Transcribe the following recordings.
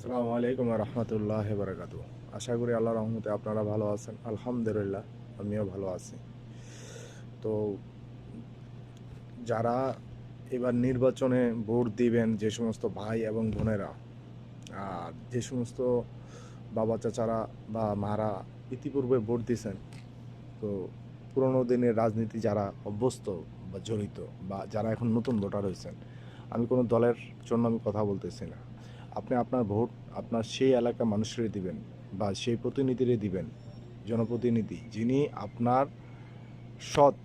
আসসালামু আলাইকুম রহমতুল্লাহ বারাকাতু। আশা করি আল্লাহর রহমতে আপনারা ভালো আছেন। আলহামদুলিল্লাহ, আমিও ভালো আছি। তো যারা এবার নির্বাচনে ভোট দিবেন, যে সমস্ত ভাই এবং বোনেরা, যে সমস্ত বাবা চাচারা বা মারা ইতিপূর্বে ভোট দিয়েছেন, তো পুরোনো দিনের রাজনীতি যারা অভ্যস্ত বা জড়িত, বা যারা এখন নতুন ভোটার হয়েছেন, আমি কোনো দলের জন্য আমি কথা বলতেছি না। আপনি আপনার ভোট আপনার সেই এলাকার মানুষেরই দিবেন, বা সেই প্রতিনিধিরে দিবেন, জনপ্রতিনিধি যিনি আপনার সৎ,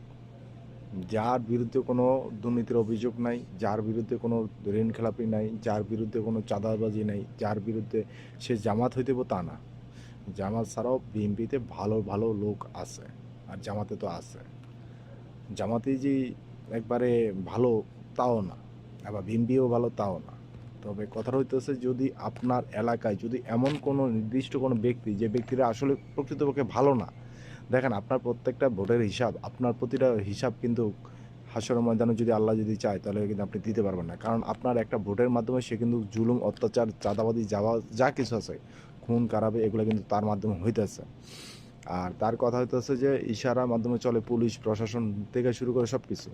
যার বিরুদ্ধে কোনো দুর্নীতির অভিযোগ নাই, যার বিরুদ্ধে কোনো ঋণ খেলাপি নাই, যার বিরুদ্ধে কোনো চাঁদাবাজি নাই, যার বিরুদ্ধে সে জামাত হইতে তা না। জামাত ছাড়াও বিএনপিতে ভালো ভালো লোক আছে, আর জামাতে তো আছে। জামাতে যে একবারে ভালো তাও না, আবার বিএনপিও ভালো তাও না। তবে কথাটা হইতেছে, যদি আপনার এলাকায় যদি এমন কোনো নির্দিষ্ট কোনো ব্যক্তি, যে ব্যক্তিরা আসলে প্রকৃতপক্ষে ভালো না, দেখেন আপনার প্রত্যেকটা ভোটের হিসাব, আপনার প্রতিটা হিসাব কিন্তু হাশরের ময়দানে যদি আল্লাহ যদি চায়, তাহলে কিন্তু আপনি দিতে পারবেন না। কারণ আপনার একটা ভোটের মাধ্যমে সে কিন্তু জুলুম, অত্যাচার, চাঁদাবাদি, যাওয়া যা কিছু আছে, খুন খারাপি, এগুলো কিন্তু তার মাধ্যমে হইতেছে। আর তার কথা হইতেছে যে ইশারার মাধ্যমে চলে পুলিশ প্রশাসন থেকে শুরু করে সব কিছু।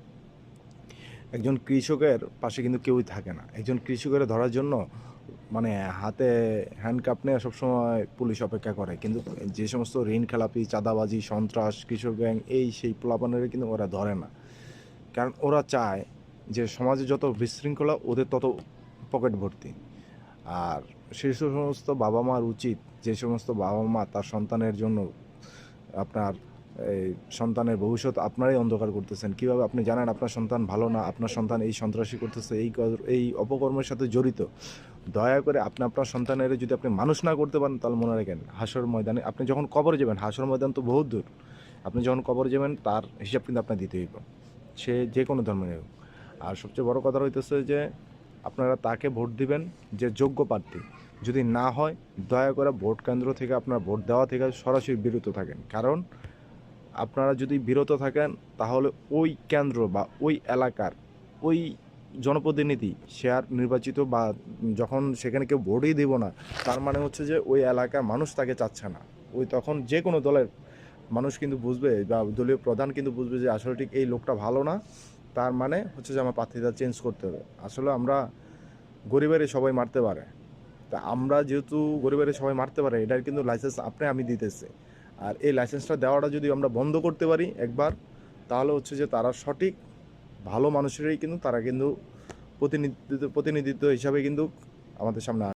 একজন কৃষকের পাশে কিন্তু কেউই থাকে না। একজন কৃষকের ধরার জন্য মানে হাতে হ্যান্ডকাপ নিয়ে সবসময় পুলিশ অপেক্ষা করে, কিন্তু যে সমস্ত ঋণ খেলাপি, চাঁদাবাজি, সন্ত্রাস, কৃষক গ্যাং, এই সেই পোলাপানের কিন্তু ওরা ধরে না। কারণ ওরা চায় যে সমাজে যত বিশৃঙ্খলা, ওদের তত পকেট ভর্তি। আর সেই সমস্ত বাবা মার উচিত, যে সমস্ত বাবা মা তার সন্তানের জন্য আপনার এই সন্তানের ভবিষ্যৎ আপনারাই অন্ধকার করতেছেন। কীভাবে আপনি জানেন আপনার সন্তান ভালো না, আপনার সন্তান এই সন্ত্রাসী করতেছে, এই অপকর্মের সাথে জড়িত। দয়া করে আপনি আপনার সন্তানের যদি আপনি মানুষ না করতে পারেন, তাহলে মনে রাখেন হাসর ময়দানে আপনি যখন কবরে যাবেন, হাসর ময়দান তো বহুত দূর, আপনি যখন কবরে যাবেন তার হিসাব কিন্তু আপনার দিতে হইব, সে যে কোনো ধর্মের হোক। আর সবচেয়ে বড় কথা হইতেছে যে আপনারা তাকে ভোট দিবেন যে যোগ্য প্রার্থী। যদি না হয়, দয়া করে ভোট কেন্দ্র থেকে আপনার ভোট দেওয়া থেকে সরাসরি বিরত থাকেন। কারণ আপনারা যদি বিরত থাকেন, তাহলে ওই কেন্দ্র বা ওই এলাকার ওই জনপ্রতিনিধি সে আর নির্বাচিত, বা যখন সেখানে কেউ ভোটই দেব না, তার মানে হচ্ছে যে ওই এলাকার মানুষ তাকে চাচ্ছে না। ওই তখন যে কোনো দলের মানুষ কিন্তু বুঝবে, বা দলীয় প্রধান কিন্তু বুঝবে যে আসলে ঠিক এই লোকটা ভালো না, তার মানে হচ্ছে যে আমার প্রার্থীটা চেঞ্জ করতে হবে। আসলে আমরা গরিবেরই সবাই মারতে পারে, তা আমরা যেহেতু গরিবের সবাই মারতে পারে, এটার কিন্তু লাইসেন্স আপনি আমি দিতেছি। আর এই লাইসেন্সটা দেওয়াটা যদি আমরা বন্ধ করতে পারি একবার, তাহলে হচ্ছে যে তারা সঠিক ভালো মানুষেরই কিন্তু তারা কিন্তু প্রতিনিধিত্ব হিসাবে কিন্তু আমাদের সামনে